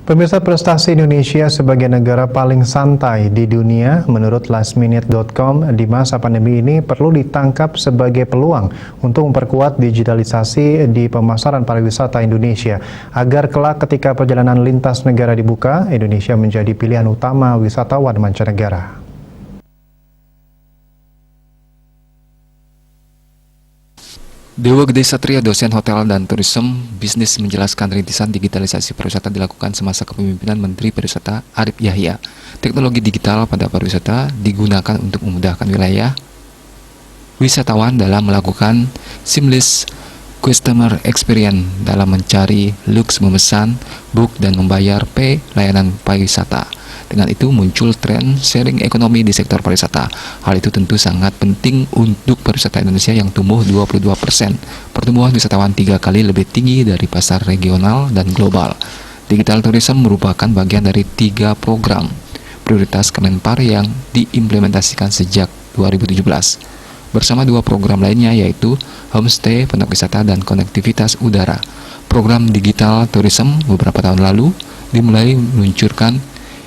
Pemirsa, prestasi Indonesia sebagai negara paling santai di dunia menurut lastminute.com di masa pandemi ini perlu ditangkap sebagai peluang untuk memperkuat digitalisasi di pemasaran pariwisata Indonesia agar kelak ketika perjalanan lintas negara dibuka, Indonesia menjadi pilihan utama wisatawan mancanegara. Dewa Gede Satria, dosen hotel dan tourism bisnis, menjelaskan rintisan digitalisasi pariwisata dilakukan semasa kepemimpinan Menteri Pariwisata Arief Yahya. Teknologi digital pada pariwisata digunakan untuk memudahkan wilayah wisatawan dalam melakukan seamless customer experience dalam mencari, lux, memesan, book, dan membayar pay layanan pariwisata. Dengan itu muncul tren sharing ekonomi di sektor pariwisata. Hal itu tentu sangat penting untuk pariwisata Indonesia yang tumbuh 22%. Pertumbuhan wisatawan 3 kali lebih tinggi dari pasar regional dan global. Digital tourism merupakan bagian dari 3 program prioritas Kemenpar yang diimplementasikan sejak 2017. Bersama 2 program lainnya yaitu homestay, pondok wisata, dan konektivitas udara. Program digital tourism beberapa tahun lalu dimulai meluncurkan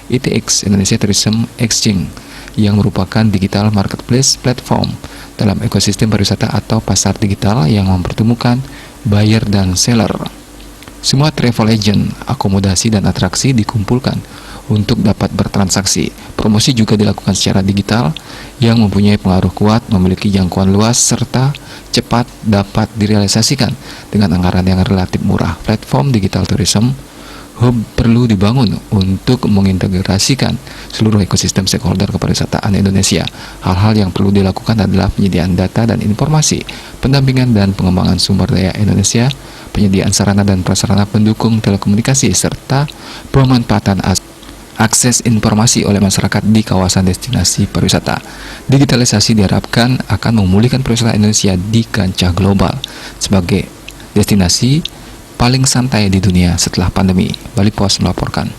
ITX, Indonesia Tourism Exchange, yang merupakan digital marketplace platform dalam ekosistem pariwisata atau pasar digital yang mempertemukan buyer dan seller. Semua travel agent, akomodasi, dan atraksi dikumpulkan untuk dapat bertransaksi. Promosi juga dilakukan secara digital yang mempunyai pengaruh kuat, memiliki jangkauan luas, serta cepat dapat direalisasikan dengan anggaran yang relatif murah. Platform digital tourism hub perlu dibangun untuk mengintegrasikan seluruh ekosistem stakeholder kepariwisataan Indonesia. Hal-hal yang perlu dilakukan adalah penyediaan data dan informasi, pendampingan dan pengembangan sumber daya Indonesia, penyediaan sarana dan prasarana pendukung telekomunikasi, serta pemanfaatan akses informasi oleh masyarakat di kawasan destinasi pariwisata. Digitalisasi diharapkan akan memulihkan pariwisata Indonesia di kancah global sebagai destinasi paling santai di dunia setelah pandemi. Bali Post melaporkan.